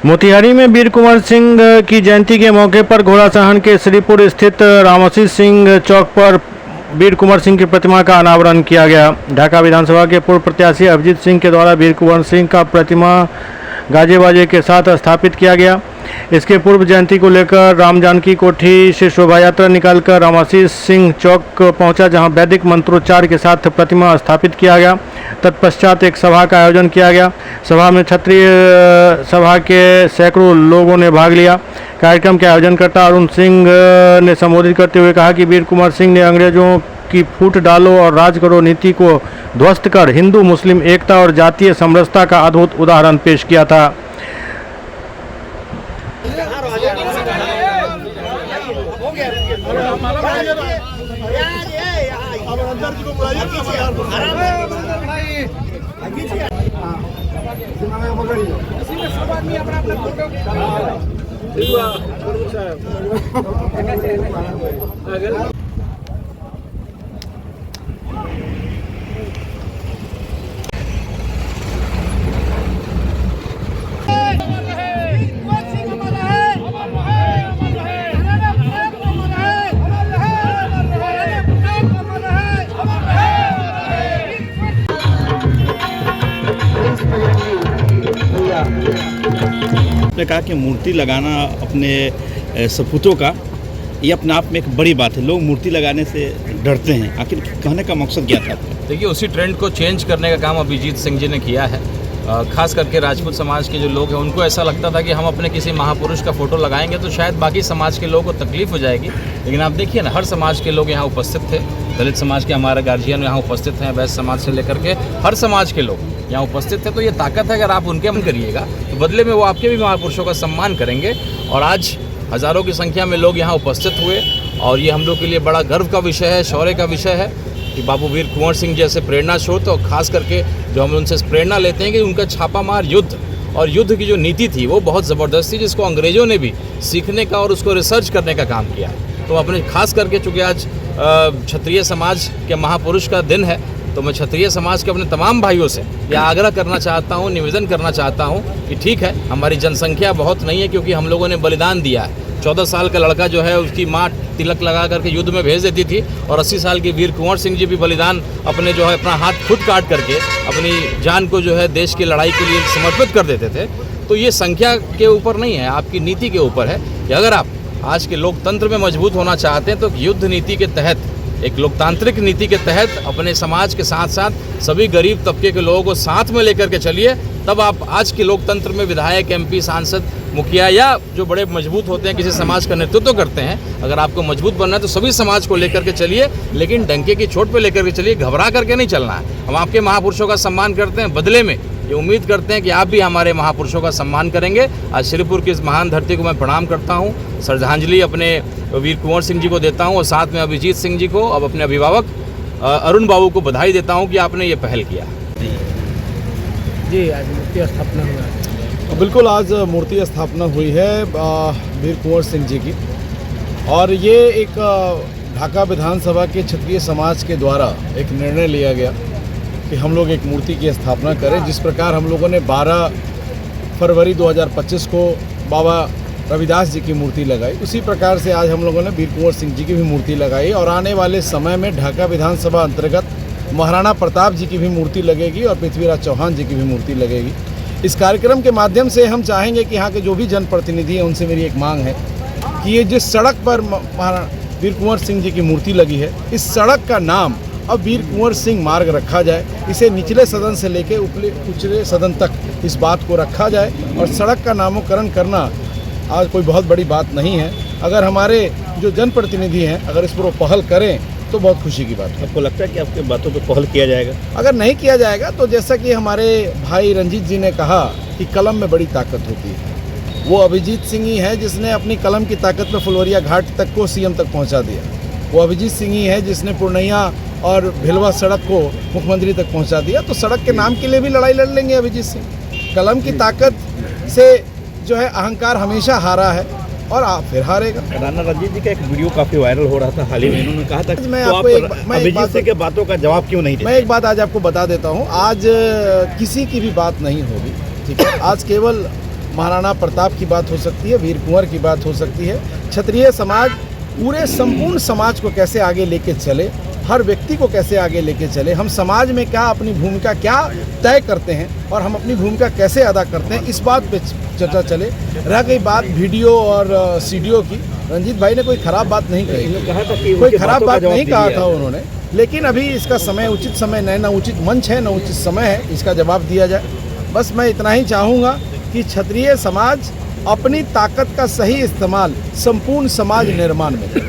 मोतिहारी में वीर कुंवर सिंह की जयंती के मौके पर घोड़ासहन के श्रीपुर स्थित रामाशीष सिंह चौक पर वीर कुंवर सिंह की प्रतिमा का अनावरण किया गया। ढाका विधानसभा के पूर्व प्रत्याशी अभिजीत सिंह के द्वारा वीर कुंवर सिंह का प्रतिमा गाजे बाजे के साथ स्थापित किया गया। इसके पूर्व जयंती को लेकर राम जानकी कोठी से शोभा यात्रा निकालकर रामाशीष सिंह चौक पहुंचा, जहां वैदिक मंत्रोच्चार के साथ प्रतिमा स्थापित किया गया। तत्पश्चात एक सभा का आयोजन किया गया। सभा में क्षत्रिय सभा के सैकड़ों लोगों ने भाग लिया। कार्यक्रम के आयोजनकर्ता अरुण सिंह ने संबोधित करते हुए कहा कि वीर कुंवर सिंह ने अंग्रेजों की फूट डालो और राज करो नीति को ध्वस्त कर हिंदू मुस्लिम एकता और जातीय समरसता का अद्भुत उदाहरण पेश किया था। आपने कहा कि मूर्ति लगाना अपने सपूतों का, ये अपने आप में एक बड़ी बात है। लोग मूर्ति लगाने से डरते हैं, आखिर कहने का मकसद क्या था? देखिए, उसी ट्रेंड को चेंज करने का काम अभिजीत सिंह जी ने किया है। खास करके राजपूत समाज के जो लोग हैं उनको ऐसा लगता था कि हम अपने किसी महापुरुष का फोटो लगाएंगे तो शायद बाकी समाज के लोगों को तकलीफ हो जाएगी। लेकिन आप देखिए ना, हर समाज के लोग यहाँ उपस्थित थे। दलित समाज के हमारे गार्जियन यहाँ उपस्थित हैं, वैश्य समाज से लेकर के हर समाज के लोग यहाँ उपस्थित थे। तो ये ताकत है, अगर आप उनके मन करिएगा तो बदले में वो आपके भी महापुरुषों का सम्मान करेंगे। और आज हज़ारों की संख्या में लोग यहाँ उपस्थित हुए और ये हम लोग के लिए बड़ा गर्व का विषय है, शौर्य का विषय है कि बाबू वीर कुंवर सिंह जैसे प्रेरणा स्रोत, और खास करके जो हम उनसे प्रेरणा लेते हैं कि उनका छापामार युद्ध और युद्ध की जो नीति थी वो बहुत ज़बरदस्त थी, जिसको अंग्रेज़ों ने भी सीखने का और उसको रिसर्च करने का काम किया है। तो अपने खास करके चूँकि आज क्षत्रिय समाज के महापुरुष का दिन है, तो मैं क्षत्रिय समाज के अपने तमाम भाइयों से यह आग्रह करना चाहता हूँ, निवेदन करना चाहता हूँ कि ठीक है, हमारी जनसंख्या बहुत नहीं है क्योंकि हम लोगों ने बलिदान दिया है। 14 साल का लड़का जो है उसकी माँ तिलक लगा करके युद्ध में भेज देती थी, और 80 साल के वीर कुंवर सिंह जी भी बलिदान अपने जो है अपना हाथ खुद काट करके अपनी जान को जो है देश की लड़ाई के लिए समर्पित कर देते थे। तो ये संख्या के ऊपर नहीं है, आपकी नीति के ऊपर है कि अगर आप आज के लोकतंत्र में मजबूत होना चाहते हैं तो युद्ध नीति के तहत, एक लोकतांत्रिक नीति के तहत अपने समाज के साथ साथ सभी गरीब तबके के लोगों को साथ में लेकर के चलिए। तब आप आज के लोकतंत्र में विधायक, एमपी, सांसद, मुखिया या जो बड़े मजबूत होते हैं, किसी समाज का नेतृत्व करते हैं, अगर आपको मजबूत बनना है तो सभी समाज को लेकर के चलिए, लेकिन डंके की चोट पे लेकर के चलिए, घबरा करके नहीं चलना है। हम आपके महापुरुषों का सम्मान करते हैं, बदले में ये उम्मीद करते हैं कि आप भी हमारे महापुरुषों का सम्मान करेंगे। आज श्रीपुर की इस महान धरती को मैं प्रणाम करता हूँ, श्रद्धांजलि अपने वीर कुंवर सिंह जी को देता हूँ और साथ में अभिजीत सिंह जी को, अब अपने अभिभावक अरुण बाबू को बधाई देता हूँ कि आपने ये पहल किया। जी, आज मूर्ति स्थापना हुआ। बिल्कुल, आज मूर्ति स्थापना हुई है वीर कुंवर सिंह जी की, और ये एक ढाका विधानसभा के क्षत्रिय समाज के द्वारा एक निर्णय लिया गया कि हम लोग एक मूर्ति की स्थापना करें। जिस प्रकार हम लोगों ने 12 फरवरी 2025 को बाबा रविदास जी की मूर्ति लगाई, उसी प्रकार से आज हम लोगों ने वीर कुंवर सिंह जी की भी मूर्ति लगाई, और आने वाले समय में ढाका विधानसभा अंतर्गत महाराणा प्रताप जी की भी मूर्ति लगेगी और पृथ्वीराज चौहान जी की भी मूर्ति लगेगी। इस कार्यक्रम के माध्यम से हम चाहेंगे कि यहाँ के जो भी जनप्रतिनिधि हैं उनसे मेरी एक मांग है कि ये जिस सड़क पर वीर कुंवर सिंह जी की मूर्ति लगी है, इस सड़क का नाम अब वीर कुंवर सिंह मार्ग रखा जाए। इसे निचले सदन से लेकर उचले सदन तक इस बात को रखा जाए, और सड़क का नामकरण करना आज कोई बहुत बड़ी बात नहीं है। अगर हमारे जो जनप्रतिनिधि हैं अगर इस पर वो पहल करें तो बहुत खुशी की बात है। आपको लगता है कि आपके बातों पर पहल किया जाएगा? अगर नहीं किया जाएगा तो जैसा कि हमारे भाई रंजीत जी ने कहा कि कलम में बड़ी ताकत होती है, वो अभिजीत सिंह ही है जिसने अपनी कलम की ताकत में फुलवरिया घाट तक को सीएम तक पहुंचा दिया। वो अभिजीत सिंह ही है जिसने पूर्णिया और भिलवा सड़क को मुख्यमंत्री तक पहुंचा दिया। तो सड़क के नाम के लिए भी लड़ाई लड़ लेंगे अभिजीत सिंह। कलम की ताकत से जो है अहंकार हमेशा हारा है और आप फिर हारेगा। राणा रंजीत जी का एक वीडियो काफी वायरल हो रहा था हाल ही में, उन्होंने कहा था मैं तो आपको अभिजीत सिंह के बातों का जवाब क्यों नहीं देते? मैं एक बात आज आपको बता देता हूँ, आज किसी की भी बात नहीं होगी, ठीक है। आज केवल महाराणा प्रताप की बात हो सकती है, वीर कुंवर की बात हो सकती है। क्षत्रिय समाज पूरे संपूर्ण समाज को कैसे आगे लेके चले, हर व्यक्ति को कैसे आगे लेके चले, हम समाज में क्या अपनी भूमिका क्या तय करते हैं और हम अपनी भूमिका कैसे अदा करते हैं, इस बात पे चर्चा चले। रह गई बात वीडियो और सीडीओ की, रंजीत भाई ने कोई खराब बात नहीं कही, कोई खराब बात नहीं कहा था उन्होंने, लेकिन अभी इसका समय उचित समय नहीं, ना उचित मंच है, ना उचित समय है इसका जवाब दिया जाए। बस मैं इतना ही चाहूँगा कि क्षत्रिय समाज अपनी ताकत का सही इस्तेमाल संपूर्ण समाज निर्माण में करे।